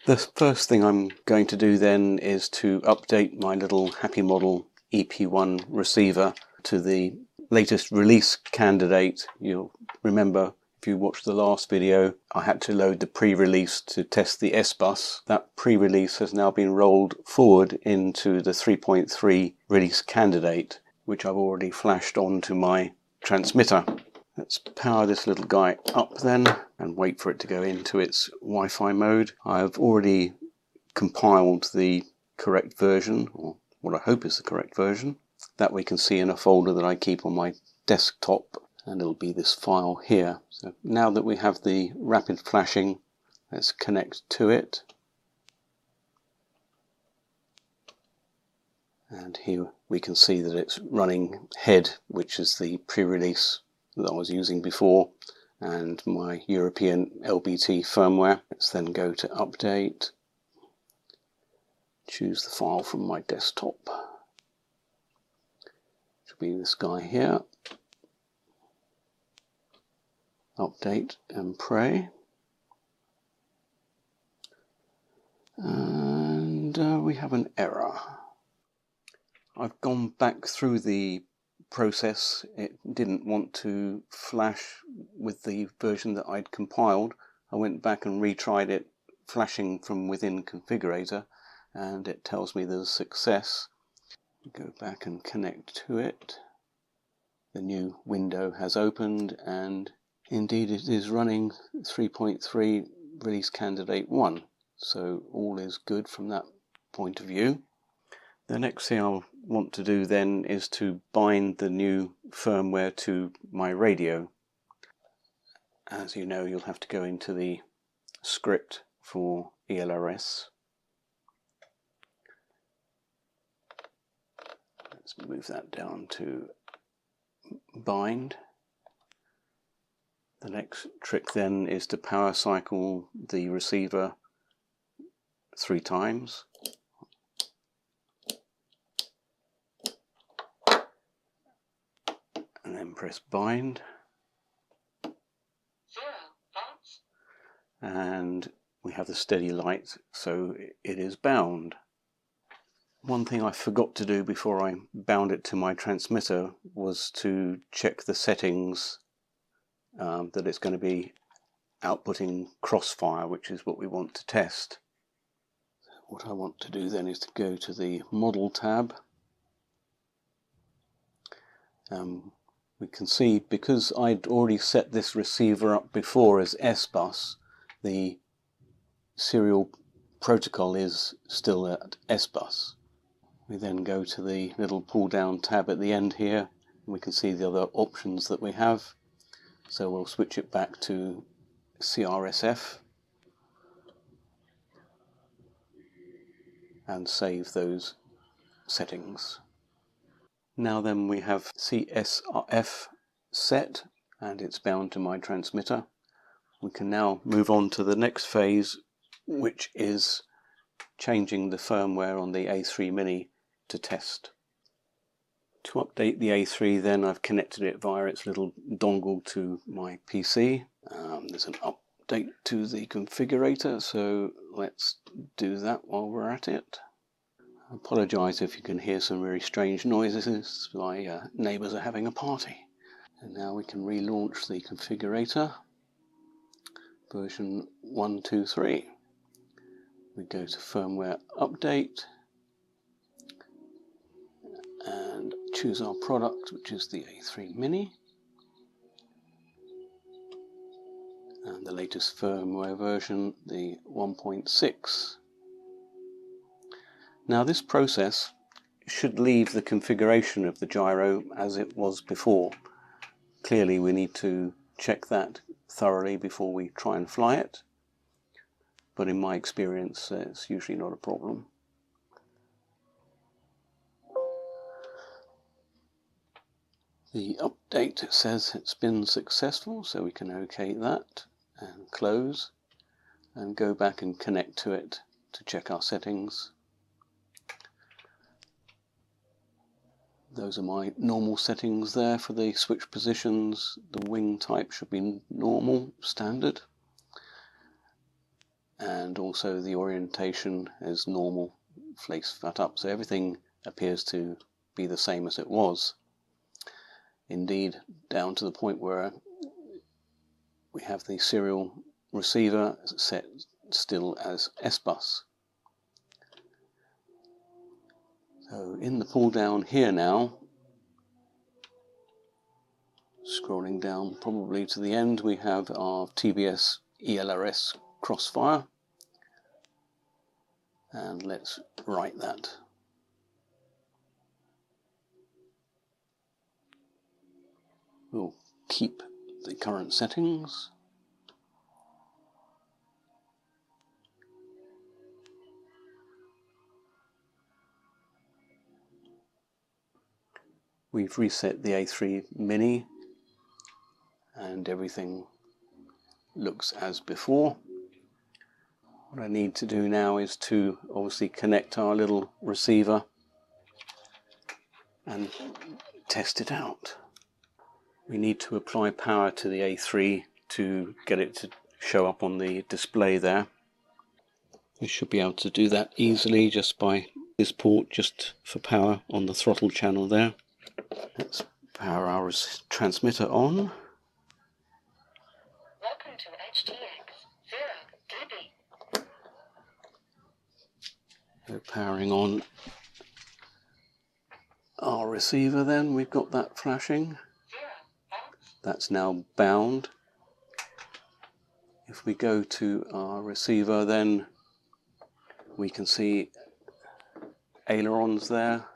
The first thing I'm going to do then is to update my little Happy Model EP1 receiver to the latest release candidate. You'll remember if you watched the last video, I had to load the pre-release to test the SBUS. That pre-release has now been rolled forward into the 3.3 release candidate, which I've already flashed onto my transmitter. Let's power this little guy up then and wait for it to go into its Wi-Fi mode. I've already compiled the correct version, or what I hope is the correct version. That we can see in a folder that I keep on my desktop, and it'll be this file here. So now that we have the rapid flashing, let's connect to it. And here we can see that it's running head, which is the pre-release that I was using before, and my European LBT firmware. Let's then go to update, choose the file from my desktop. Should be this guy here. Update and pray. And we have an error. I've gone back through the process. It didn't want to flash with the version that I'd compiled. I went back and retried it flashing from within configurator, and it tells me there's success. Go back and connect to it. The new window has opened, and indeed it is running 3.3 release candidate 1, so all is good from that point of view. The next thing I'll want to do then is to bind the new firmware to my radio. As you know, you'll have to go into the script for ELRS. Let's move that down to bind. The next trick then is to power cycle the receiver 3 times. And then press bind. And we have the steady light, so it is bound. One thing I forgot to do before I bound it to my transmitter was to check the settings that it's going to be outputting Crossfire, which is what we want to test. So what I want to do then is to go to the Model tab. We can see, because I'd already set this receiver up before as SBUS, the serial protocol is still at SBUS. We then go to the little pull down tab at the end here, and we can see the other options that we have. So we'll switch it back to CRSF and save those settings. Now then, we have CSRF set, and it's bound to my transmitter. We can now move on to the next phase, which is changing the firmware on the A3 Mini to test. To update the A3 then, I've connected it via its little dongle to my PC. There's an update to the configurator, so let's do that while we're at it. I apologise if you can hear some very strange noises. My neighbours are having a party. And now we can relaunch the configurator. Version 1.2.3. We go to firmware update and choose our product, which is the A3 Mini. And the latest firmware version, the 1.6. Now this process should leave the configuration of the gyro as it was before. Clearly we need to check that thoroughly before we try and fly it, but in my experience it's usually not a problem. The update says it's been successful, so we can OK that and close and go back and connect to it to check our settings. Those are my normal settings there for the switch positions. The wing type should be normal, standard. and also the orientation is normal, face flat up, so everything appears to be the same as it was. Indeed, down to the point where we have the serial receiver set still as SBUS. So in the pull down here now, scrolling down probably to the end, we have our TBS ELRS Crossfire, and let's write that. We'll keep the current settings. We've reset the A3 Mini and everything looks as before. What I need to do now is to obviously connect our little receiver and test it out. We need to apply power to the A3 to get it to show up on the display there. We should be able to do that easily just by this port, just for power on the throttle channel there. Let's power our transmitter on. Welcome to HTX 0 dB. We're powering on our receiver then, we've got that flashing. That's now bound. If we go to our receiver then we can see ailerons there,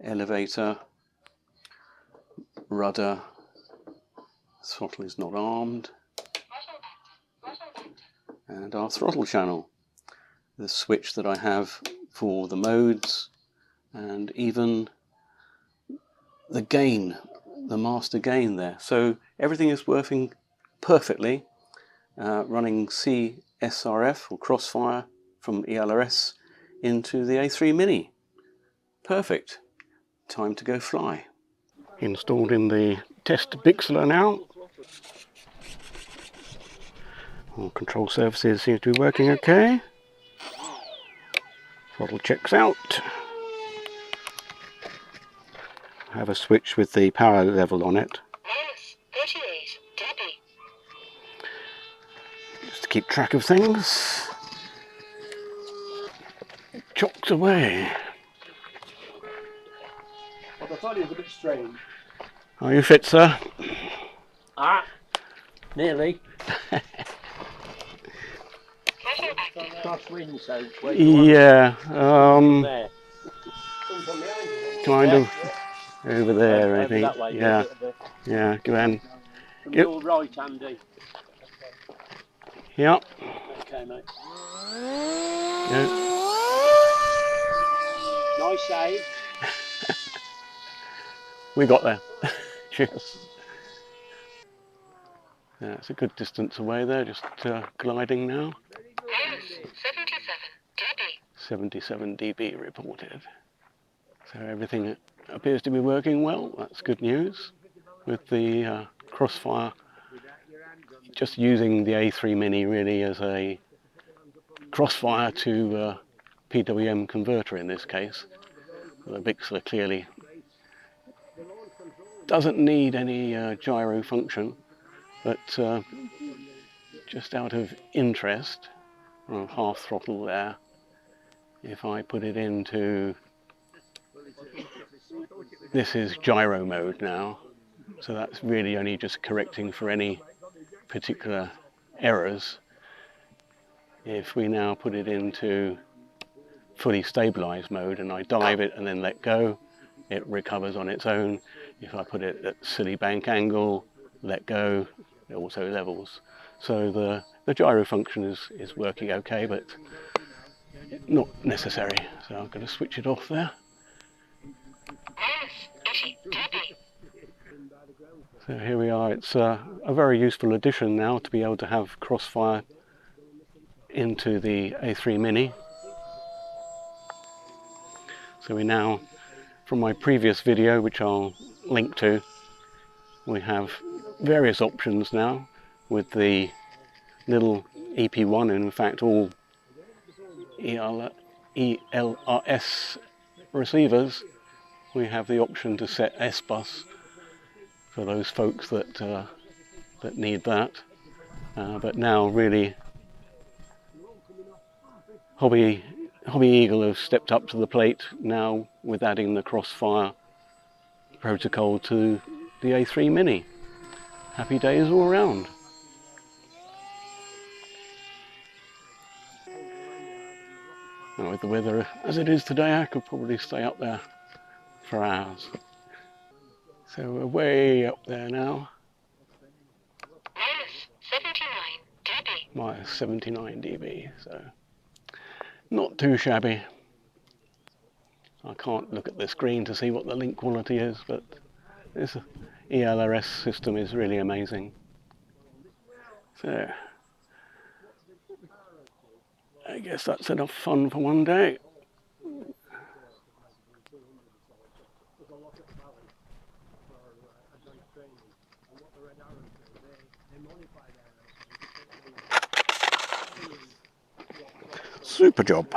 elevator, rudder, throttle is not armed, and our throttle channel, the switch that I have for the modes, and even the gain, the master gain there. So everything is working perfectly, running CSRF or Crossfire from ELRS into the A3 Mini. Perfect. Time to go fly. Installed in the test Bixler now. All control surfaces seem to be working okay. Throttle checks out. I have a switch with the power level on it. Minus 38 dB. Just to keep track of things. Chocks away. Well, I thought it was a bit strange. Are you fit, sir? Nearly. Pressure active. Crosswind, so Yeah, there. kind of over there, I Over think. that way, Yeah, a bit. yeah, go on. From Yep. your right, Andy. Yep. Okay, mate. Yeah. Nice save. We got there. Cheers. Yeah, it's a good distance away there, just gliding now. Minus 77 dB. 77 dB reported. So everything appears to be working well. That's good news. With the Crossfire, just using the A3 Mini really as a Crossfire to PWM converter in this case. The Bixler clearly doesn't need any gyro function, but just out of interest, half throttle there, if I put it into, this is gyro mode now, so that's really only just correcting for any particular errors. If we now put it into fully stabilized mode and I dive it and then let go, it recovers on its own. If I put it at silly bank angle, let go, it also levels. So the gyro function is working okay, but not necessary. So I'm going to switch it off there. Minus 80 dB. So here we are. It's a very useful addition now to be able to have Crossfire into the A3 Mini. So we now, from my previous video, which I'll link to, we have various options now with the little EP1, and in fact all ELRS receivers, we have the option to set SBUS for those folks that need that. But now really HobbyEagle have stepped up to the plate now with adding the Crossfire protocol to the A3 Mini. Happy days all round. Now with the weather as it is today, I could probably stay up there for hours. So we're way up there now. Minus 79 dB. Minus 79 dB, so not too shabby. I can't look at the screen to see what the link quality is, but this ELRS system is really amazing. So I guess that's enough fun for one day. Super job.